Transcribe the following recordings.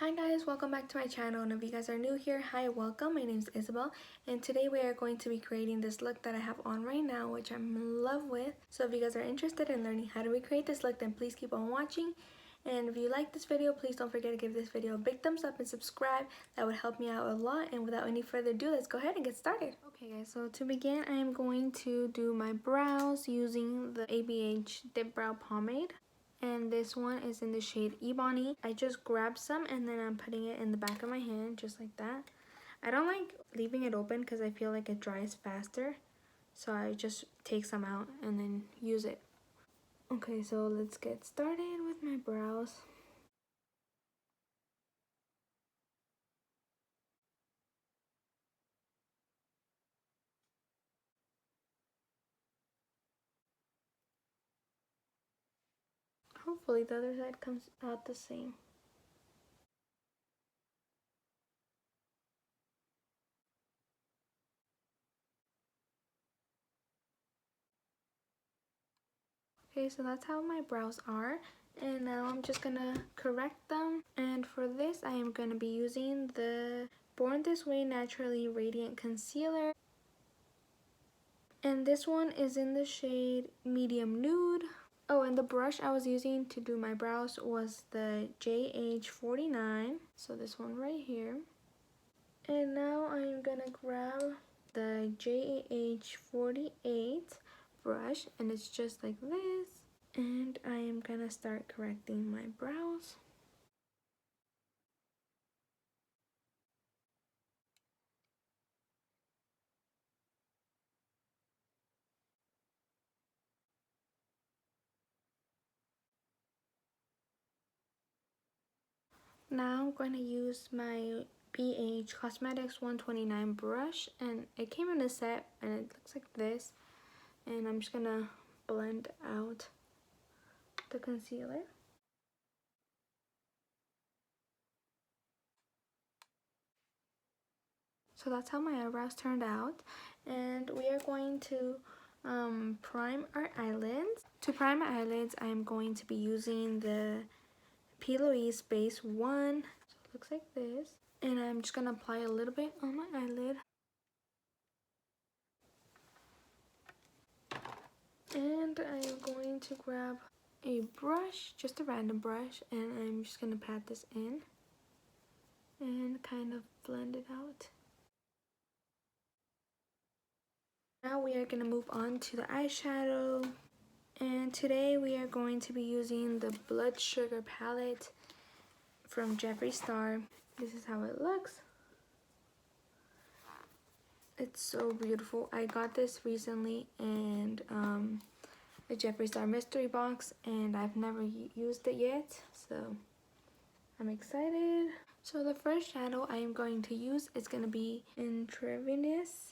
Hi guys, welcome back to my channel, and if you guys are new here, hi, welcome. My name is Isabel, and today we are going to be creating this look that I have on right now, which I'm in love with. So if you guys are interested in learning how to recreate this look, then please keep on watching. And if you like this video, please don't forget to give this video a big thumbs up and subscribe. That would help me out a lot. And without any further ado, let's go ahead and get started. Okay guys, so to begin, I am going to do my brows using the ABH Dip Brow Pomade. And this one is in the shade Ebony. I just grabbed some and then I'm putting it in the back of my hand just like that. I don't like leaving it open because I feel like it dries faster. So I just take some out and then use it. Okay, so let's get started with my brows. Hopefully the other side comes out the same. Okay, so that's how my brows are. And now I'm just gonna correct them. And for this, I am gonna be using the Born This Way Naturally Radiant Concealer. And this one is in the shade Medium Nude. Oh, and the brush I was using to do my brows was the JH49. So this one right here. And now I'm gonna grab the JH48 brush, and it's just like this. And I am gonna start correcting my brows. Now I'm going to use my BH Cosmetics 129 brush, and it came in a set and it looks like this. And I'm just gonna blend out the concealer. So that's how my eyebrows turned out, and we are going to prime our eyelids. To prime my eyelids, I am going to be using the P. Louise Base 1. So it looks like this, and I'm just gonna apply a little bit on my eyelid. And I am going to grab a brush, just a random brush, and I'm just gonna pat this in and kind of blend it out. Now we are going to move on to the eyeshadow, and today we are going to be using the Blood Sugar palette from Jeffree Star. This is how it looks. It's so beautiful. I got this recently in a Jeffree Star mystery box, and I've never used it yet, so I'm excited. So the first shadow I am going to use is going to be Intravenous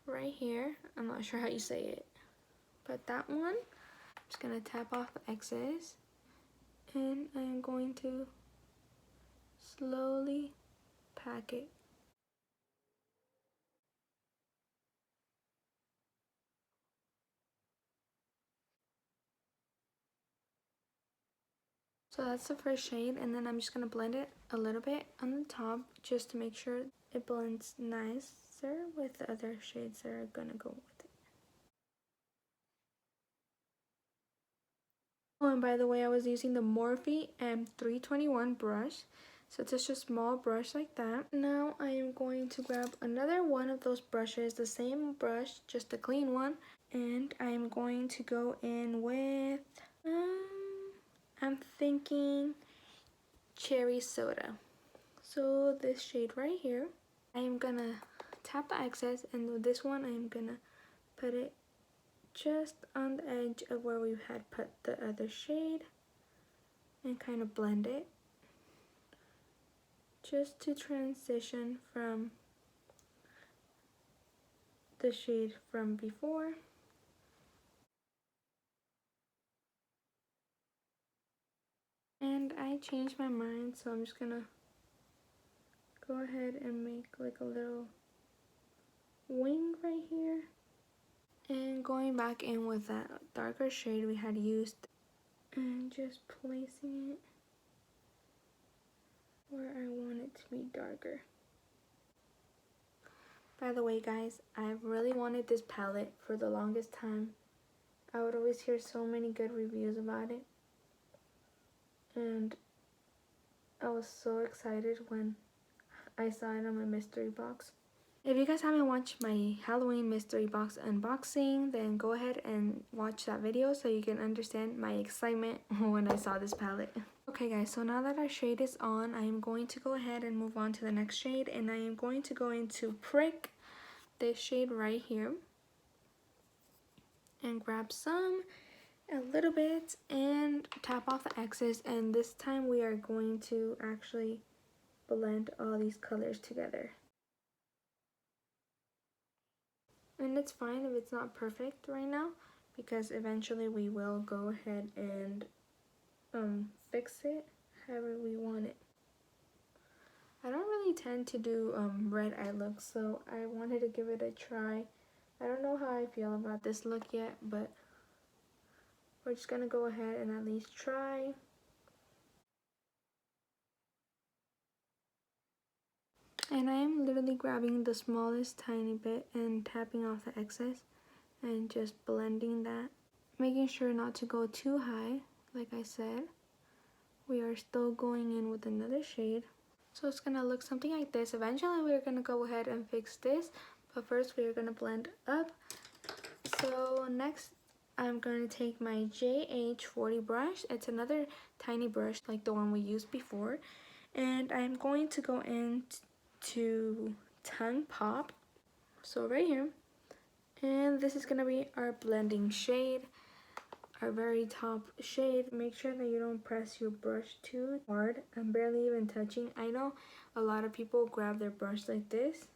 right here. I'm not sure how you say it, but that one. I'm just gonna tap off the excess, and I'm going to slowly pack it. So that's the first shade, and then I'm just gonna blend it a little bit on the top just to make sure it blends nicer with the other shades that are gonna go with it. Oh, and by the way, I was using the Morphe M321 brush. So it's just a small brush like that. Now I am going to grab another one of those brushes, the same brush, just a clean one. And I'm going to go in with, I'm thinking Cherry Soda. So this shade right here, I'm gonna tap the excess, and with this one I'm gonna put it just on the edge of where we had put the other shade and kind of blend it just to transition from the shade from before. And I changed my mind, so I'm just gonna go ahead and make like a little wing right here. And going back in with that darker shade we had used and just placing it where I want it to be darker. By the way, guys, I really wanted this palette for the longest time. I would always hear so many good reviews about it, and I was so excited when I saw it on my mystery box. If you guys haven't watched my Halloween mystery box unboxing, then go ahead and watch that video so you can understand my excitement when I saw this palette. Okay guys, so now that our shade is on, I am going to go ahead and move on to the next shade, and I am going to go into Prick, this shade right here, and grab a little bit and tap off the excess, and this time we are going to actually blend all these colors together. And it's fine if it's not perfect right now, because eventually we will go ahead and fix it however we want it. I don't really tend to do red eye looks, so I wanted to give it a try. I don't know how I feel about this look yet, but we're just gonna go ahead and at least try. And I am literally grabbing the smallest tiny bit and tapping off the excess and just blending that. Making sure not to go too high, like I said. We are still going in with another shade. So it's gonna look something like this. Eventually we're gonna go ahead and fix this, but first we are gonna blend up. So next I'm going to take my JH40 brush. It's another tiny brush like the one we used before. And I'm going to go into Tongue Pop. So right here. And this is going to be our blending shade. Our very top shade. Make sure that you don't press your brush too hard. I'm barely even touching. I know a lot of people grab their brush like this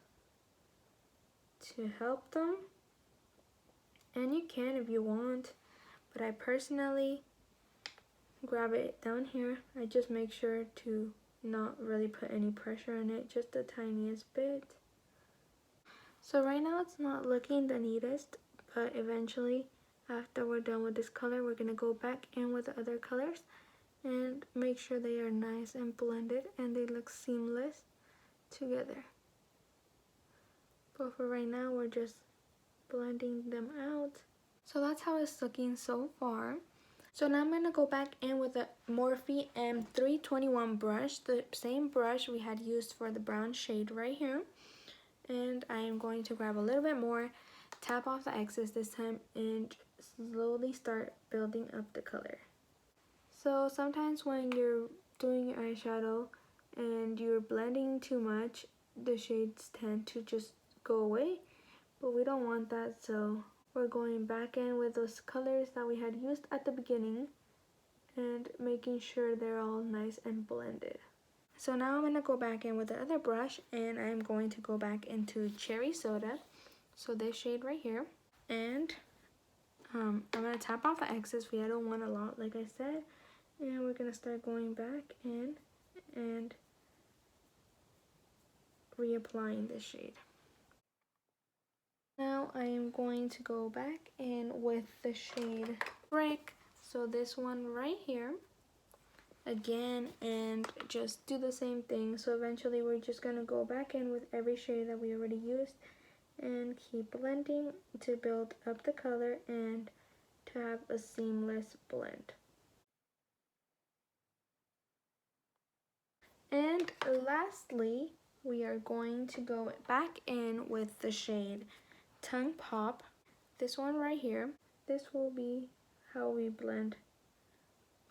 to help them. And you can if you want, but I personally grab it down here. I just make sure to not really put any pressure on it, just the tiniest bit. So right now it's not looking the neatest, but eventually after we're done with this color, we're gonna go back in with the other colors and make sure they are nice and blended and they look seamless together. But for right now, we're just blending them out. So that's how it's looking so far. So now I'm going to go back in with the Morphe M321 brush, the same brush we had used for the brown shade right here. And I am going to grab a little bit more, tap off the excess this time, and slowly start building up the color. So sometimes when you're doing your eyeshadow and you're blending too much, the shades tend to just go away, but we don't want that, so we're going back in with those colors that we had used at the beginning and making sure they're all nice and blended. So now I'm going to go back in with the other brush, and I'm going to go back into Cherry Soda, so this shade right here, and I'm going to tap off the excess. We don't want a lot, like I said, and we're going to start going back in and reapplying this shade. Now I am going to go back in with the shade Brick, so this one right here, again, and just do the same thing. So eventually we're just going to go back in with every shade that we already used and keep blending to build up the color and to have a seamless blend. And lastly, we are going to go back in with the shade Tongue Pop, this one right here. This will be how we blend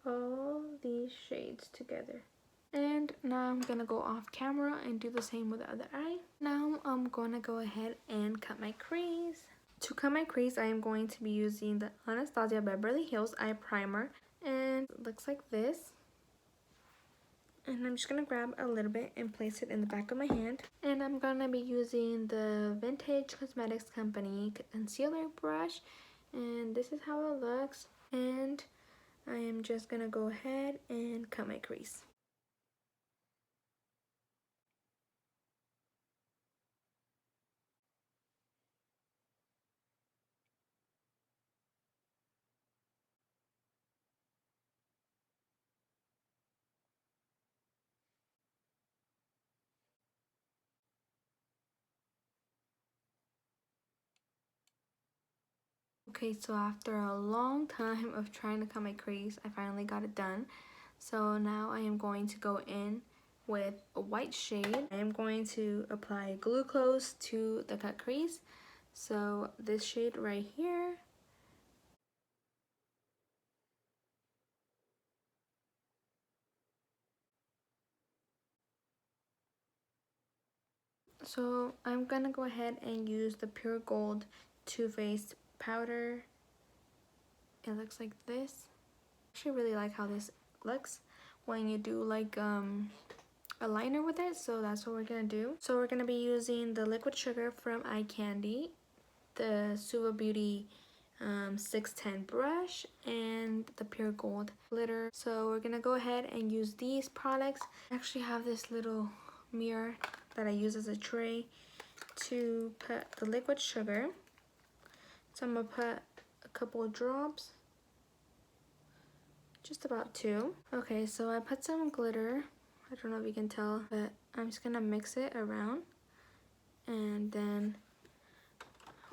all these shades together. And now I'm gonna go off camera and do the same with the other eye. Now I'm gonna go ahead and cut my crease. To cut my crease, I am going to be using the Anastasia Beverly Hills Eye Primer, and it looks like this. And I'm just going to grab a little bit and place it in the back of my hand. And I'm going to be using the Vintage Cosmetics Company concealer brush. And this is how it looks. And I am just going to go ahead and cut my crease. Okay, so after a long time of trying to cut my crease, I finally got it done. So now I am going to go in with a white shade. I am going to apply glucose to the cut crease. So this shade right here. So I'm gonna go ahead and use the Pure Gold Too Faced powder. It looks like this. I actually really like how this looks when you do like a liner with it, so that's what we're gonna do. So we're gonna be using the liquid sugar from Eye Candy, the Suva Beauty 610 brush, and the Pure Gold glitter. So we're gonna go ahead and use these products. I actually have this little mirror that I use as a tray to put the liquid sugar. So I'm gonna put a couple of drops, just about 2. Okay, so I put some glitter. I don't know if you can tell, but I'm just gonna mix it around, and then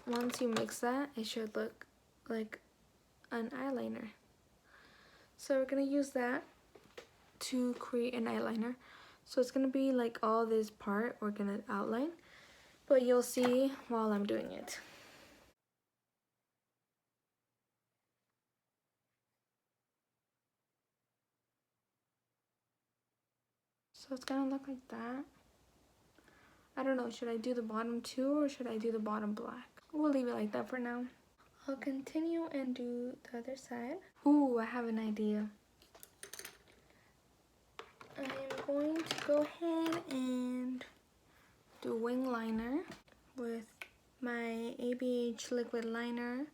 once you mix that, it should look like an eyeliner. So we're gonna use that to create an eyeliner. So it's gonna be like all this part we're gonna outline, but you'll see while I'm doing it. So it's gonna look like that. I don't know, should I do the bottom too or should I do the bottom black? We'll leave it like that for now. I'll continue and do the other side. Ooh, I have an idea. I'm going to go ahead and do wing liner with my ABH liquid liner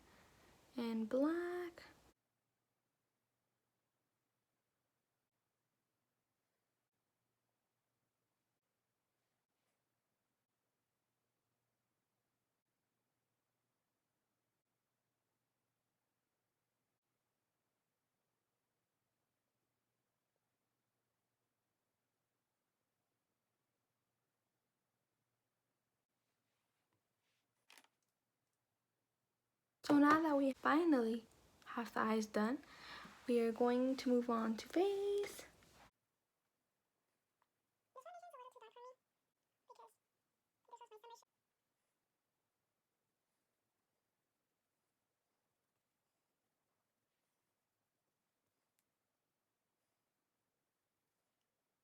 in black. So now that we finally have the eyes done, we are going to move on to face.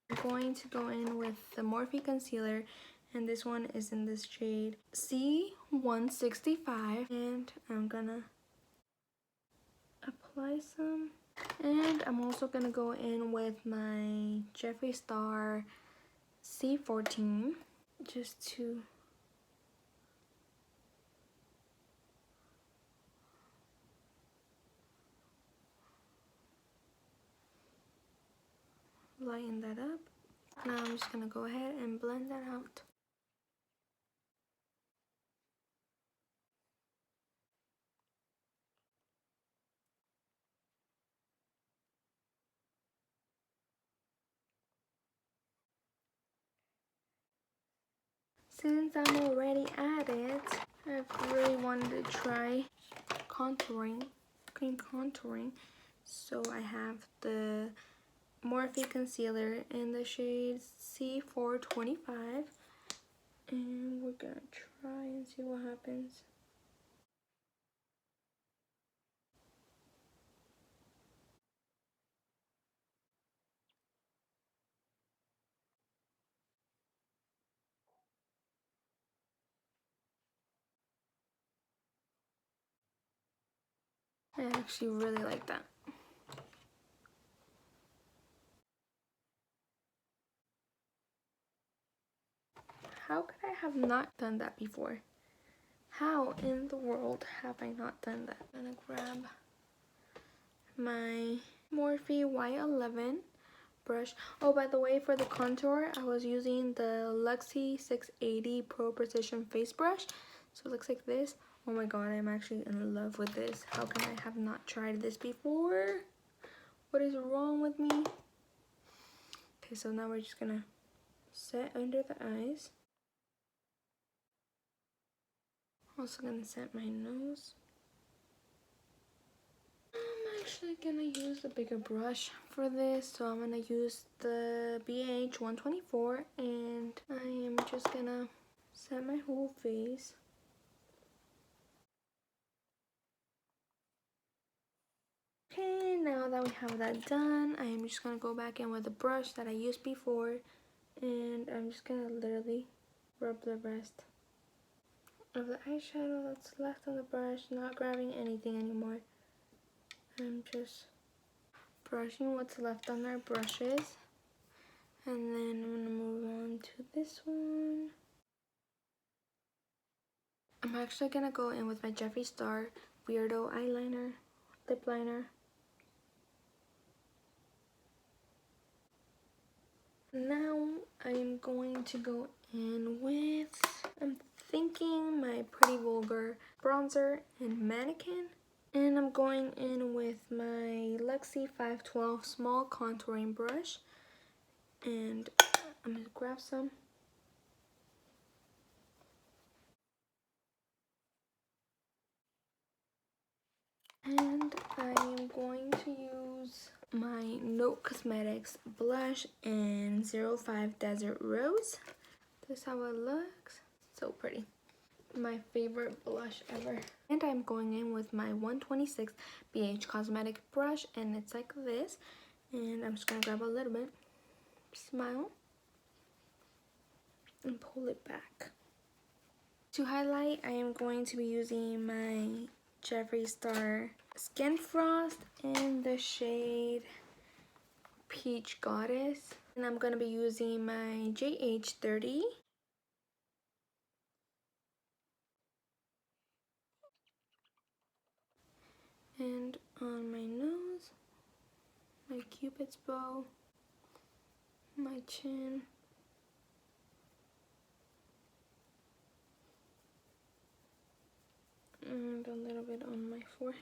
I'm going to go in with the Morphe concealer, and this one is in this shade C165, and I'm gonna apply some. And I'm also gonna go in with my Jeffree Star C14 just to lighten that up. Now I'm just gonna go ahead and blend that out. Since I'm already at it, I've really wanted to try contouring, cream contouring. So I have the Morphe concealer in the shade C425, and we're gonna try and see what happens. I actually really like that. How could I have not done that before? How in the world have I not done that? I'm gonna grab my Morphe Y11 brush. Oh, by the way, for the contour, I was using the Luxie 680 Pro Precision Face Brush. So it looks like this. Oh my god, I'm actually in love with this. How can I have not tried this before? What is wrong with me? Okay, so now we're just gonna set under the eyes. Also gonna set my nose. actually gonna use a bigger brush for this, so I'm gonna use the BH 124, and I am just gonna set my whole face. Okay, now that we have that done, I am just gonna go back in with the brush that I used before, and I'm just gonna literally rub the rest of the eyeshadow that's left on the brush, not grabbing anything anymore. I'm just brushing what's left on our brushes, and then I'm gonna move on to this one. I'm actually gonna go in with my Jeffree Star Weirdo eyeliner, lip liner. Now I'm going to go in with, I'm thinking, my Pretty Vulgar bronzer and Mannequin. And I'm going in with my Luxie 512 small contouring brush. And I'm gonna grab some. And I am going to use my Note Cosmetics blush in 05 Desert Rose. This is how it looks. So pretty. My favorite blush ever. And I'm going in with my 126 BH Cosmetic brush, and it's like this. And I'm just gonna grab a little bit, smile, and pull it back. To highlight, I am going to be using my Jeffree Star Skin Frost in the shade Peach Goddess. And I'm going to be using my JH30. And on my nose, my Cupid's bow, my chin, and a little bit on my forehead.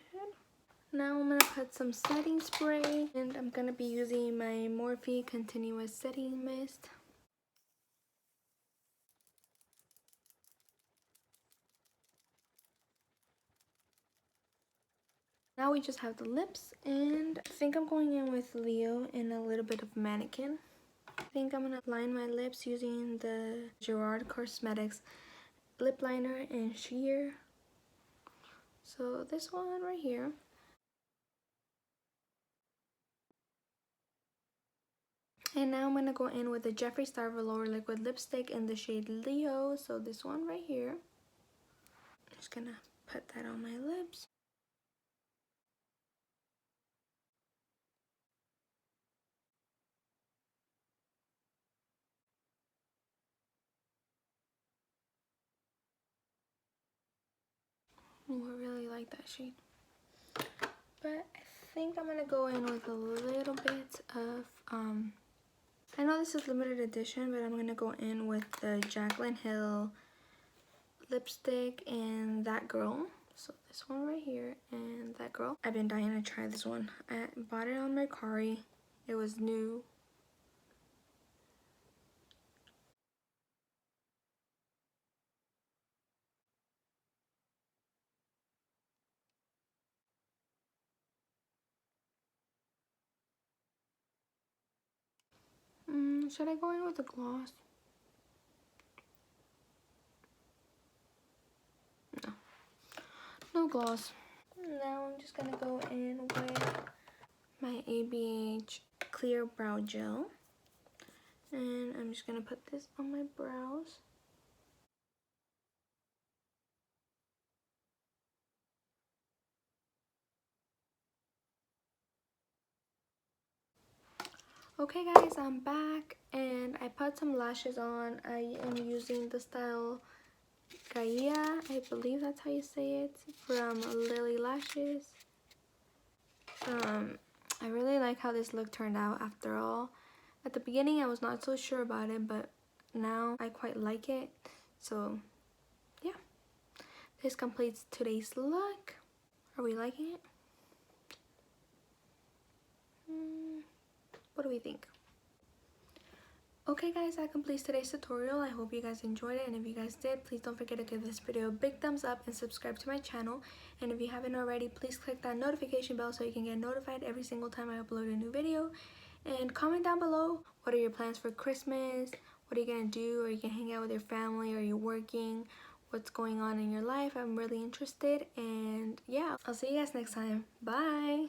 Now I'm going to put some setting spray, and I'm going to be using my Morphe Continuous Setting Mist. Now we just have the lips, and I think I'm going in with Leo and a little bit of Mannequin. I think I'm going to line my lips using the Gerard Cosmetics lip liner in Sheer. So this one right here. And now I'm going to go in with the Jeffree Star Velour Liquid Lipstick in the shade Leo. So this one right here. I'm just going to put that on my lips. Oh, I really like that shade. But I think I'm going to go in with a little bit of, I know this is limited edition, but I'm going to go in with the Jaclyn Hill lipstick and That Girl. So this one right here and That Girl. I've been dying to try this one. I bought it on Mercari. It was new. Should I go in with a gloss? No. No gloss. Now I'm just gonna go in with my ABH Clear Brow Gel. And I'm just gonna put this on my brows. Okay guys, I'm back and I put some lashes on. I am using the style Gaia, I believe that's how you say it, from Lily Lashes. I really like how this look turned out after all. At the beginning I was not so sure about it, but now I quite like it. So yeah, this completes today's look. Are we liking it? What do we think? Okay guys, that completes today's tutorial. I hope you guys enjoyed it, and if you guys did, please don't forget to give this video a big thumbs up and subscribe to my channel. And if you haven't already, please click that notification bell so you can get notified every single time I upload a new video. And comment down below, what are your plans for Christmas? What are you gonna do? Are you gonna hang out with your family? Are you working? What's going on in your life? I'm really interested. And yeah, I'll see you guys next time. Bye!